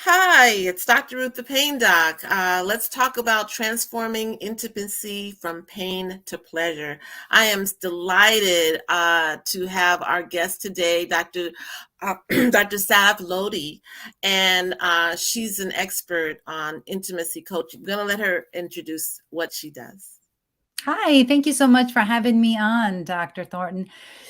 Hi, it's Dr. Ruth, the Pain Doc. Let's talk about transforming intimacy from pain to pleasure. I am delighted to have our guest today, Dr. Sadaf Lodhi, and she's an expert on intimacy coaching. I'm going to let her introduce what she does. Hi, thank you so much for having me on, Dr. Thornton.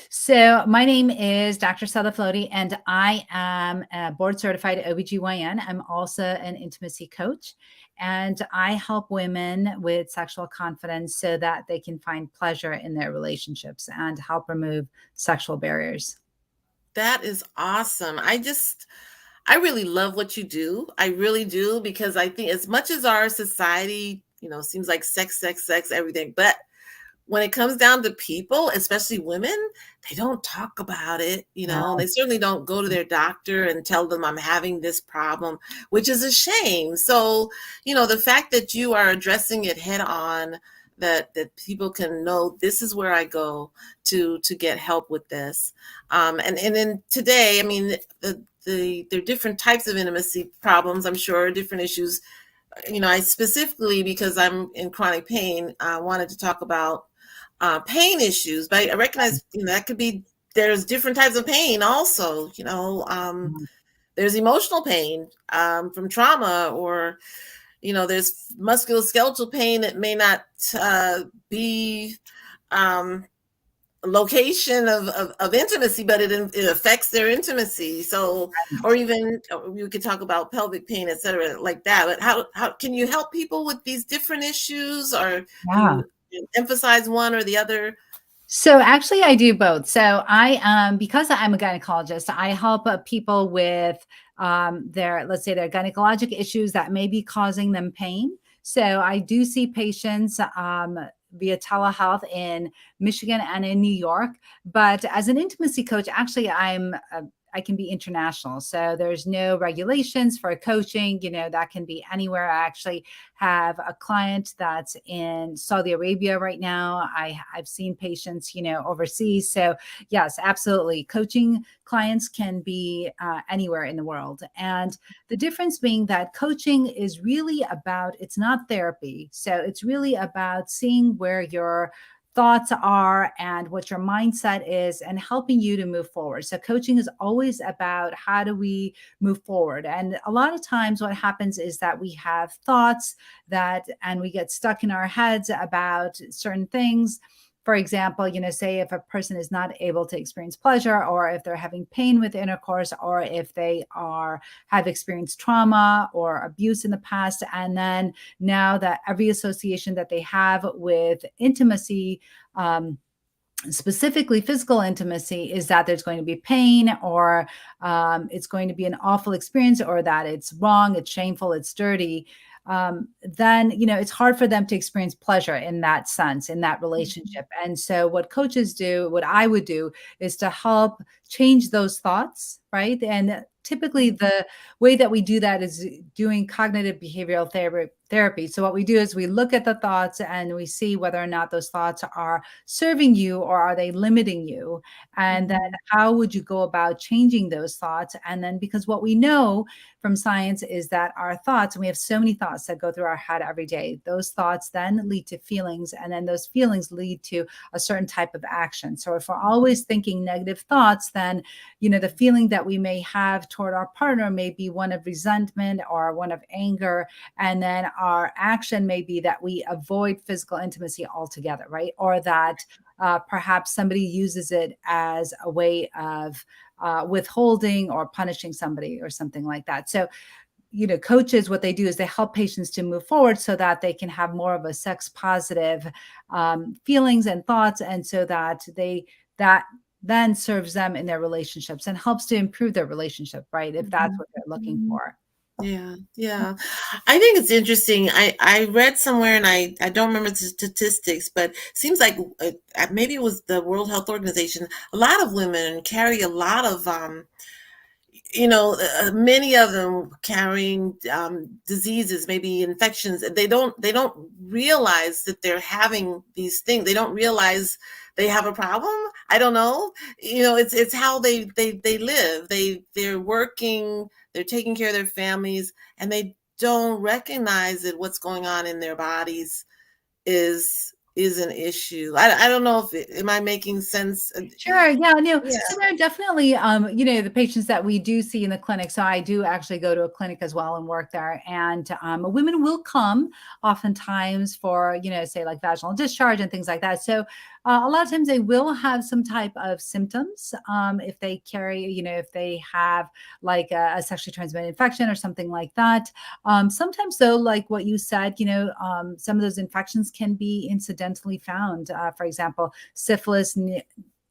So, my name is Dr. Sadaf Lodhi, and I am a board certified OBGYN. I'm also an intimacy coach, and I help women with sexual confidence so that they can find pleasure in their relationships and help remove sexual barriers. That is awesome. I really love what you do. I really do, because I think as much as our society, seems like sex, sex, sex, everything, but when it comes down to people, especially women, they don't talk about it, and Wow. they certainly don't go to their doctor and tell them I'm having this problem, which is a shame. So, the fact that you are addressing it head on, that people can know this is where I go to get help with this. And then today, I mean, there are different types of intimacy problems, I'm sure, different issues. I specifically, because I'm in chronic pain, wanted to talk about pain issues, but I recognize, that could be, there's different types of pain also, there's emotional pain from trauma, or, there's musculoskeletal pain that may not be location of intimacy, but it affects their intimacy. So, or even you could talk about pelvic pain, etc., like that. But how can you help people with these different issues, or do Yeah. you emphasize one or the other? So actually, I do both. So because I'm a gynecologist, I help people with let's say their gynecologic issues that may be causing them pain. So I do see patients via telehealth in Michigan and in New York. But as an intimacy coach, actually, I can be international. So there's no regulations for coaching, that can be anywhere. I actually have a client that's in Saudi Arabia right now. I've seen patients, overseas. So yes, absolutely. Coaching clients can be anywhere in the world. And the difference being that coaching is really about, it's not therapy. So it's really about seeing where your thoughts are and what your mindset is and helping you to move forward. So coaching is always about how do we move forward. And a lot of times what happens is that we have thoughts and we get stuck in our heads about certain things. For example, say if a person is not able to experience pleasure, or if they're having pain with intercourse, or if they have experienced trauma or abuse in the past, and then now that every association that they have with intimacy, specifically physical intimacy, is that there's going to be pain, or it's going to be an awful experience, or that it's wrong, it's shameful, it's dirty, then it's hard for them to experience pleasure in that sense, in that relationship. And so what coaches do, what I would do, is to help change those thoughts, right? And typically the way that we do that is doing cognitive behavioral therapy. So what we do is we look at the thoughts and we see whether or not those thoughts are serving you or are they limiting you. And then how would you go about changing those thoughts? And then, because what we know from science is that our thoughts, and we have so many thoughts that go through our head every day, those thoughts then lead to feelings, and then those feelings lead to a certain type of action. So if we're always thinking negative thoughts, then the feeling that we may have toward our partner may be one of resentment or one of anger, and then our action may be that we avoid physical intimacy altogether, right? Or that perhaps somebody uses it as a way of withholding or punishing somebody or something like that. So, coaches, what they do is they help patients to move forward so that they can have more of a sex positive feelings and thoughts, and so that that then serves them in their relationships and helps to improve their relationship, right? If that's what they're looking for. Yeah, yeah. I think it's interesting. I read somewhere, and I don't remember the statistics, but seems like maybe it was the World Health Organization. A lot of women carry a lot of many of them carrying diseases, maybe infections. They don't realize that they're having these things. They don't realize they have a problem. I don't know. It's how they live. They're working, they're taking care of their families, and they don't recognize that what's going on in their bodies is an issue. I don't know if am I making sense? Sure. Yeah. No. Yeah. So there are definitely, the patients that we do see in the clinic. So I do actually go to a clinic as well and work there. And women will come oftentimes for, say like vaginal discharge and things like that. So a lot of times they will have some type of symptoms if they carry, if they have like a sexually transmitted infection or something like that. Sometimes though, like what you said, some of those infections can be incidentally found. For example, syphilis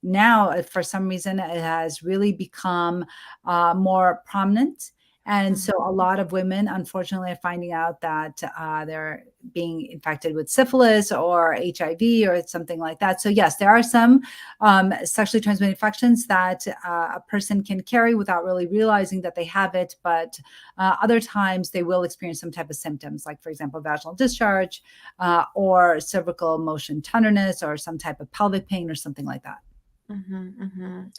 now for some reason it has really become more prominent, and so a lot of women unfortunately are finding out that they're being infected with syphilis or HIV or something like that. So yes, there are some sexually transmitted infections that a person can carry without really realizing that they have it, but other times they will experience some type of symptoms, like for example vaginal discharge or cervical motion tenderness or some type of pelvic pain or something like that.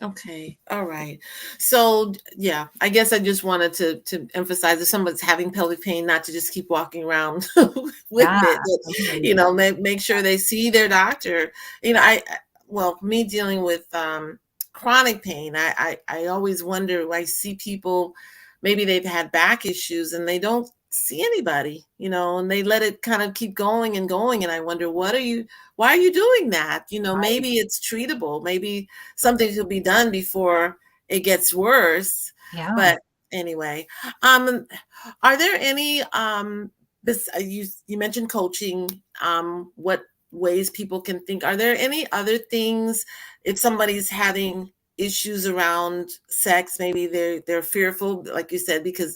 Okay. All right. So yeah, I guess I just wanted to emphasize if someone's having pelvic pain, not to just keep walking around with Yeah, it. totally. Make sure they see their doctor. Well, me dealing with chronic pain, I always wonder. I see people, maybe they've had back issues and they don't see anybody, and they let it kind of keep going and going. And I wonder, why are you doing that? Right. Maybe it's treatable. Maybe something could be done before it gets worse. Yeah. But anyway, um, are there any, you mentioned coaching, what ways people can think? Are there any other things if somebody's having issues around sex, maybe they're fearful, like you said, because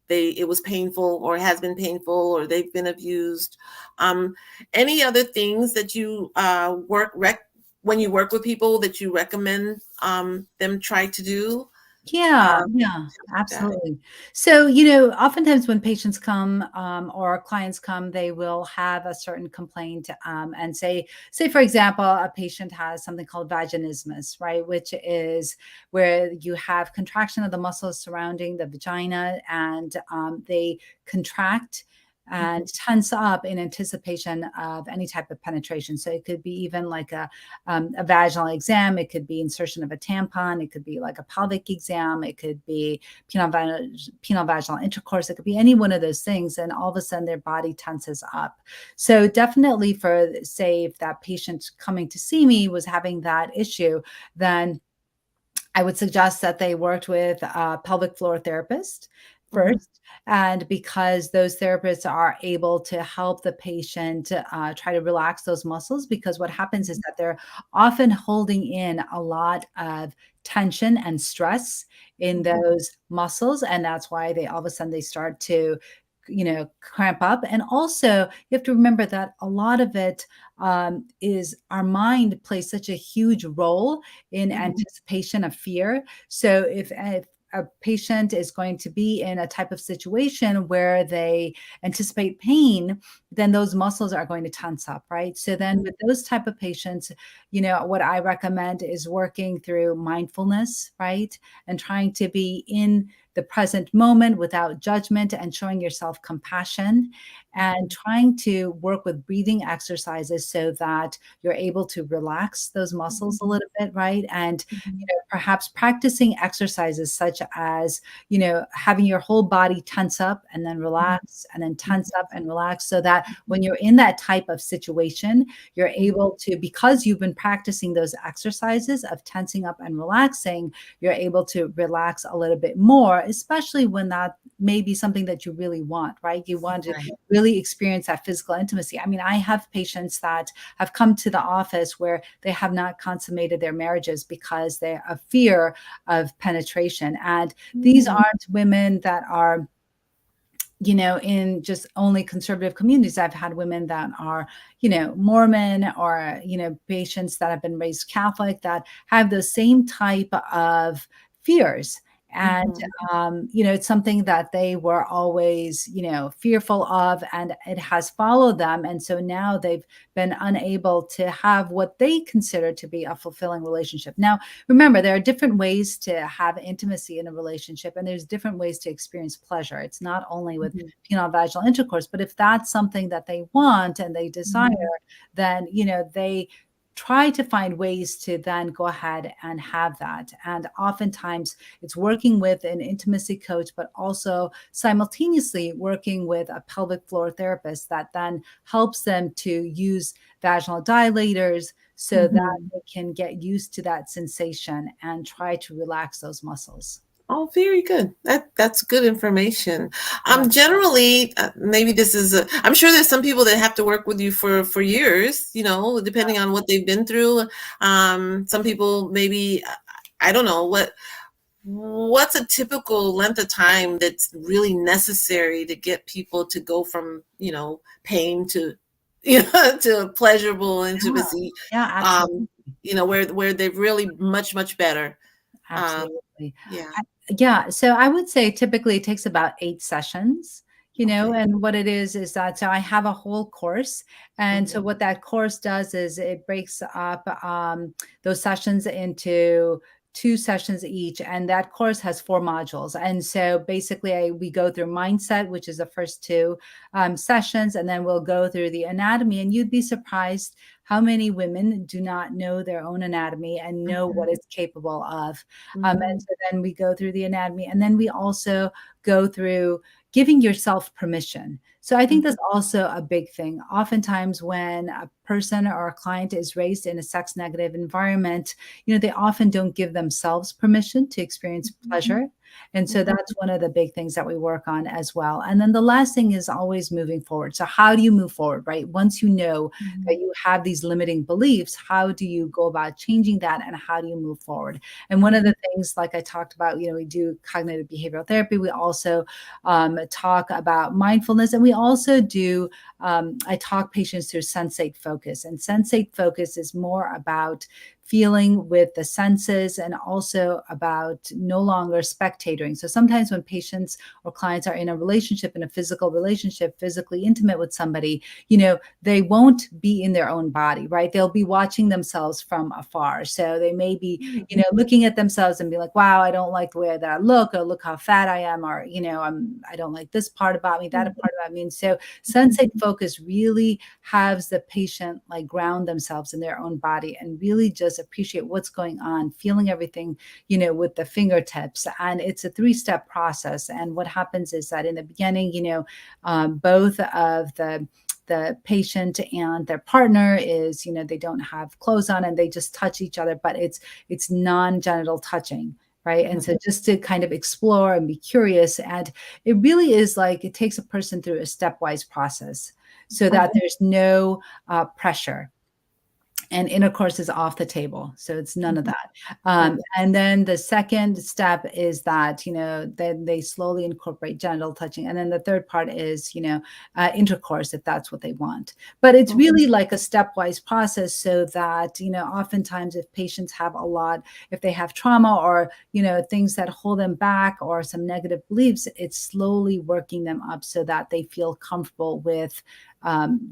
it was painful or has been painful or they've been abused. Um, any other things that you when you work with people that you recommend them try to do? Yeah, Um, yeah, like that. absolutely. So, oftentimes when patients come or clients come, they will have a certain complaint and say, for example, a patient has something called vaginismus, right? Which is where you have contraction of the muscles surrounding the vagina and they contract and Mhm. tense up in anticipation of any type of penetration. So it could be even like a vaginal exam. It could be insertion of a tampon. It could be like a pelvic exam. It could be penile vaginal intercourse. It could be any one of those things. And all of a sudden their body tenses up. So definitely for, say, if that patient coming to see me was having that issue, then I would suggest that they worked with a pelvic floor therapist Mhm. first. And because those therapists are able to help the patient try to relax those muscles, because what happens is that they're often holding in a lot of tension and stress in Mhm. those muscles. And that's why they all of a sudden they start to cramp up. And also you have to remember that a lot of it is our mind plays such a huge role in Mhm. anticipation of fear. So if a patient is going to be in a type of situation where they anticipate pain, then those muscles are going to tense up, right? So then Mhm. with those type of patients, what I recommend is working through mindfulness, right? And trying to be in the present moment without judgment and showing yourself compassion and Mhm. trying to work with breathing exercises so that you're able to relax those muscles a Mhm. little bit, right? And Mhm. perhaps practicing exercises such as, having your whole body tense up and then relax and then Mhm. tense up and relax so that when you're in that type of situation, you're Mhm. able to, because you've been practicing those exercises of tensing up and relaxing, you're able to relax a little bit more, especially when that may be something that you really want, right? You want to Right. really experience that physical intimacy. I mean, I have patients that have come to the office where they have not consummated their marriages because they're a fear of penetration. And these Mhm. aren't women that are in just only conservative communities. I've had women that are, Mormon or, patients that have been raised Catholic that have the same type of fears. And, Mhm. it's something that they were always, fearful of, and it has followed them. And so now they've been unable to have what they consider to be a fulfilling relationship. Now, remember, there are different ways to have intimacy in a relationship, and there's different ways to experience pleasure. It's not only with Mhm. penile vaginal intercourse, but if that's something that they want and they desire, Mhm. then, they try to find ways to then go ahead and have that. And oftentimes it's working with an intimacy coach, but also simultaneously working with a pelvic floor therapist that then helps them to use vaginal dilators so that Mhm. they can get used to that sensation and try to relax those muscles. Oh, very good. That's good information. Yeah. Generally, maybe this is I'm sure there's some people that have to work with you for years, depending on what they've been through. Some people maybe I don't know what's a typical length of time that's really necessary to get people to go from, pain to, to pleasurable Yeah. intimacy, Yeah, um, absolutely. where they're really much, much better. Um, Absolutely. yeah. Yeah, so I would say typically it takes about 8 sessions, Okay. and what it is that so I have a whole course, and so Mhm. what that course does is it breaks up, those sessions into 2 sessions each, and that course has 4 modules, and so basically we go through mindset, which is the first 2, sessions, and then we'll go through the anatomy, and you'd be surprised how many women do not know their own anatomy and know what Mhm. it's capable of. And Mhm. so then we go through the anatomy, and then we also go through giving yourself permission. So I think Mhm. that's also a big thing. Oftentimes, when a person or a client is raised in a sex negative environment, they often don't give themselves permission to experience pleasure. And so Mhm. that's one of the big things that we work on as well. And then the last thing is always moving forward. So, how do you move forward, right? Once you know that Mhm. you have these limiting beliefs, how do you go about changing that, and how do you move forward? And one of the things, like I talked about, we do cognitive behavioral therapy. We also talk about mindfulness, and we also do, I talk patients through sensate focus. And sensate focus is more about feeling with the senses and also about no longer spectating. So sometimes when patients or clients are in a relationship, in a physical relationship, physically intimate with somebody, they won't be in their own body, right? They'll be watching themselves from afar. So they may be, looking at themselves and be like, wow, I don't like the way that I look, or look how fat I am, or, I don't like this part about me, that part about me. And so sensate focus really has the patient like ground themselves in their own body and really just appreciate what's going on, feeling everything, with the fingertips. And it's a 3-step process. And what happens is that in the beginning, both of the patient and their partner is, they don't have clothes on and they just touch each other, but it's non-genital touching, right? And so just to kind of explore and be curious, and it really is like it takes a person through a stepwise process so that there's no pressure, and intercourse is off the table. So it's none of that. Mhm. And then the second step is that, then they slowly incorporate genital touching. And then the third part is, intercourse, if that's what they want. But it's Mhm. really like a stepwise process so that, oftentimes if patients have if they have trauma or, things that hold them back or some negative beliefs, it's slowly working them up so that they feel comfortable with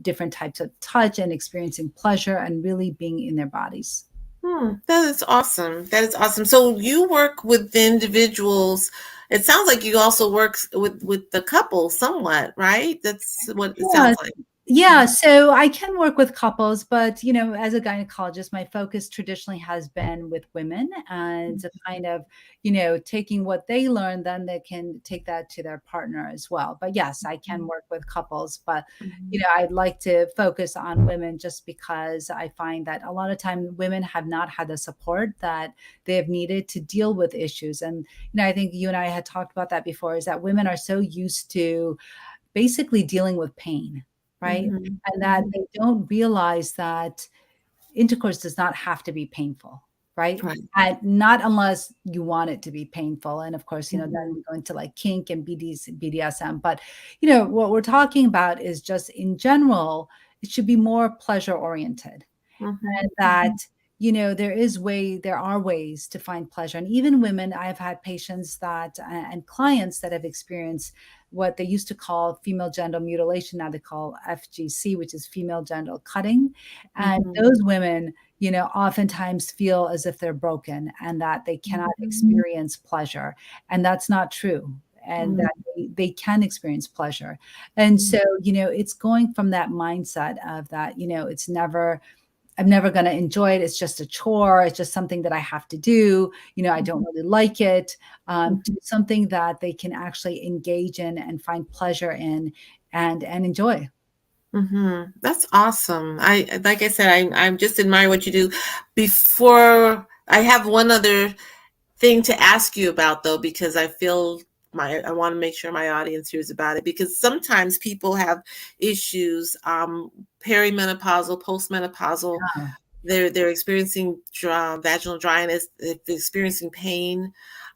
different types of touch and experiencing pleasure and really being in their bodies. That is awesome. That is awesome. So you work with individuals. It sounds like you also work with the couple somewhat, right? That's what it Yeah. sounds like. Yeah, so I can work with couples, but as a gynecologist, my focus traditionally has been with women and to kind of, taking what they learn, then they can take that to their partner as well. But yes, I can work with couples, but Mhm. I'd like to focus on women just because I find that a lot of time women have not had the support that they have needed to deal with issues. And I think you and I had talked about that before, is that women are so used to basically dealing with pain, right? Mhm. And that Mhm. they don't realize that intercourse does not have to be painful, right? Right. And not unless you want it to be painful. And of course, then Mhm. we go into like kink and BDSM. But, what we're talking about is just in general, it should be more pleasure oriented. Mhm. And that Mhm. there are ways to find pleasure. And even women, I've had patients that and clients that have experienced what they used to call female genital mutilation. Now they call FGC, which is female genital cutting. And Mhm. those women, oftentimes feel as if they're broken and that they cannot Mhm. experience pleasure. And that's not true. And Mhm. that they can experience pleasure. And so, it's going from that mindset of that, I'm never going to enjoy it. It's just a chore. It's just something that I have to do. I don't Mhm. really like it. To Mhm. something that they can actually engage in and find pleasure in and enjoy. Mhm. That's awesome. Like I said, I'm just admire what you do. Before I have one other thing to ask you about though, because I want to make sure my audience hears about it because sometimes people have issues, perimenopausal, postmenopausal. Oh, They're experiencing vaginal dryness, they're experiencing pain.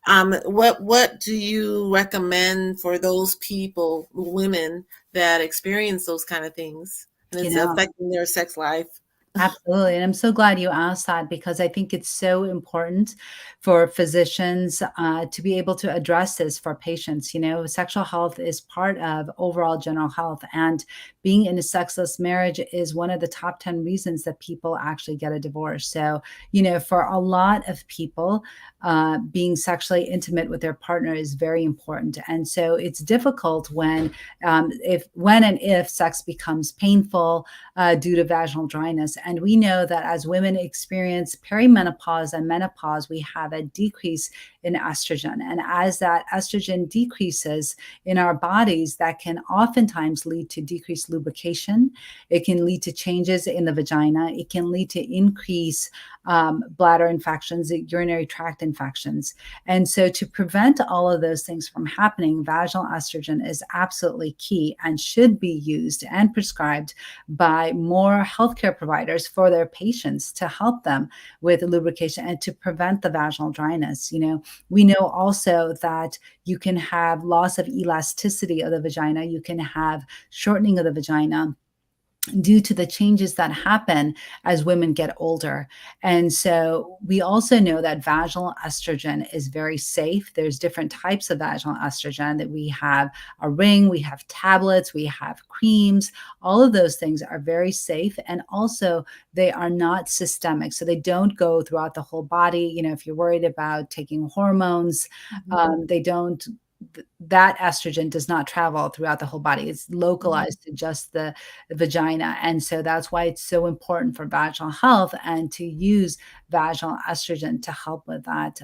What do you recommend for those people, women that experience those kind of things, and you it's know, affecting their sex life? Absolutely. And I'm so glad you asked that because I think it's so important for physicians to be able to address this for patients. Sexual health is part of overall general health, and being in a sexless marriage is one of the top 10 reasons that people actually get a divorce. So, for a lot of people, being sexually intimate with their partner is very important. And so it's difficult when and if sex becomes painful due to vaginal dryness. And we know that as women experience perimenopause and menopause, we have a decrease in estrogen. And as that estrogen decreases in our bodies, that can oftentimes lead to decreased lubrication. It can lead to changes in the vagina. It can lead to increase bladder infections, urinary tract infections. And so, to prevent all of those things from happening, vaginal estrogen is absolutely key and should be used and prescribed by more healthcare providers for their patients to help them with lubrication and to prevent the vaginal dryness. We know also that you can have loss of elasticity of the vagina, you can have shortening of the vagina due to the changes that happen as women get older. And so we also know that vaginal estrogen is very safe. There's different types of vaginal estrogen that we have a ring, we have tablets, we have creams. All of those things are very safe. And also they are not systemic. So they don't go throughout the whole body. If you're worried about taking hormones, Mhm. they don't that estrogen does not travel throughout the whole body. It's Mhm. localized to just the vagina. And so that's why it's so important for vaginal health and to use vaginal estrogen to help with that.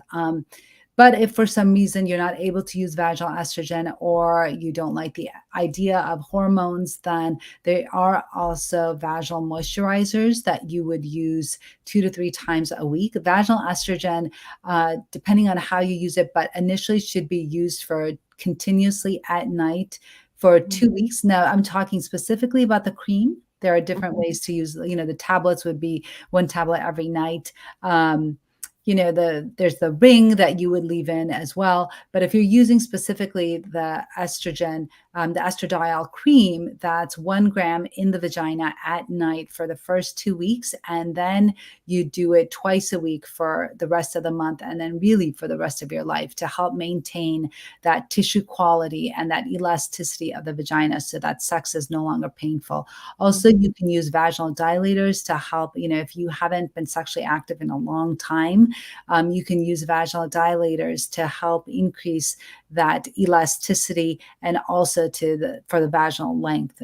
But if for some reason you're not able to use vaginal estrogen or you don't like the idea of hormones, then there are also vaginal moisturizers that you would use 2 to 3 times a week. Vaginal estrogen, depending on how you use it, but initially should be used for continuously at night for Mhm. 2 weeks. Now, I'm talking specifically about the cream. There are different Mhm. ways to use, the tablets would be one tablet every night. There's the ring that you would leave in as well. But if you're using specifically the estrogen, the estradiol cream, that's 1 gram in the vagina at night for the first 2 weeks. And then you do it twice a week for the rest of the month. And then really for the rest of your life to help maintain that tissue quality and that elasticity of the vagina so that sex is no longer painful. Also, Mhm. you can use vaginal dilators to help, if you haven't been sexually active in a long time, you can use vaginal dilators to help increase that elasticity and also for the vaginal length.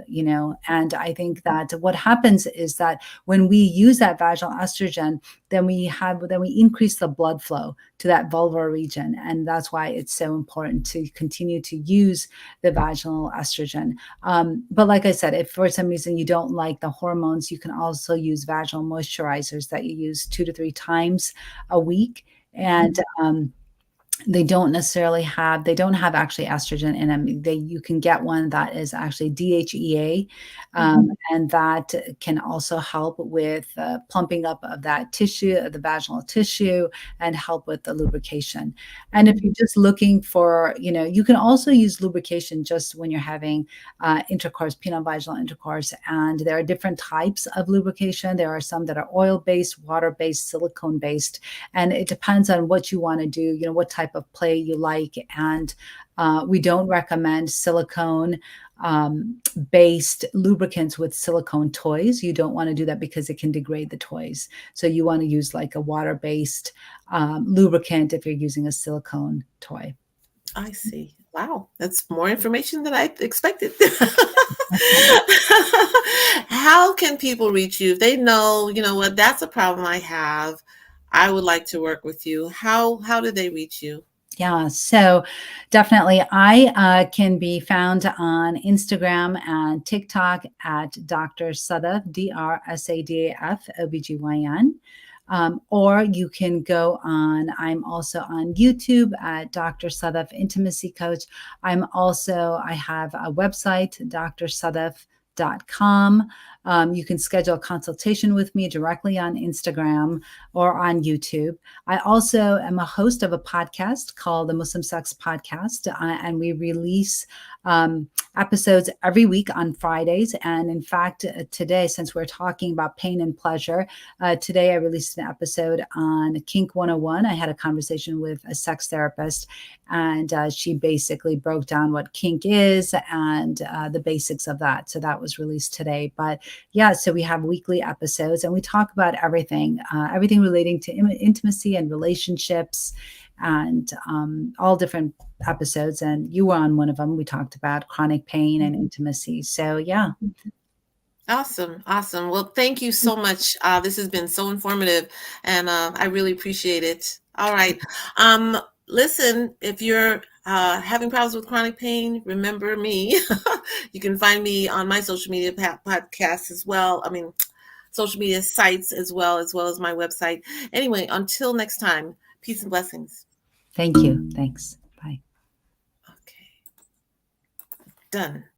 And I think that what happens is that when we use that vaginal estrogen, then we increase the blood flow to that vulvar region. And that's why it's so important to continue to use the vaginal estrogen. But like I said, if for some reason you don't like the hormones, you can also use vaginal moisturizers that you use 2 to 3 times a week. And they don't have actually estrogen in them. You can get one that is actually DHEA, and that can also help with plumping up of that tissue, of the vaginal tissue, and help with the lubrication. And if you're just looking for, you can also use lubrication just when you're having intercourse, penile-vaginal intercourse. And there are different types of lubrication. There are some that are oil-based, water-based, silicone-based, and it depends on what you want to do, what type of play you like. And we don't recommend silicone based lubricants with silicone toys. You don't want to do that because it can degrade the toys. So you want to use like a water-based lubricant if you're using a silicone toy. I see. Wow, that's more information than I expected. How can people reach you if they know, what, that's a problem I have. I would like to work with you. How do they reach you? Yeah, so definitely I can be found on Instagram and TikTok at Dr. Sadaf, DrSadaf, OBGYN. Or you can go on, I'm also on YouTube at Dr. Sadaf Intimacy Coach. I have a website, drsadaf.com. You can schedule a consultation with me directly on Instagram or on YouTube. I also am a host of a podcast called the Muslim Sex Podcast, and we release episodes every week on Fridays. And in fact, today, since we're talking about pain and pleasure, today I released an episode on Kink 101. I had a conversation with a sex therapist, and she basically broke down what kink is and the basics of that. So that was released today. But yeah, so we have weekly episodes, and we talk about everything relating to intimacy and relationships, and all different episodes. And you were on one of them. We talked about chronic pain and intimacy. So yeah. Awesome. Awesome. Well, thank you so much. This has been so informative, and I really appreciate it. All right. Listen, if you're having problems with chronic pain, remember me. You can find me on my social media podcasts as well. I mean, social media sites as well as my website. Anyway, until next time, peace and blessings. Thank you. Thanks. Bye. Okay. Done.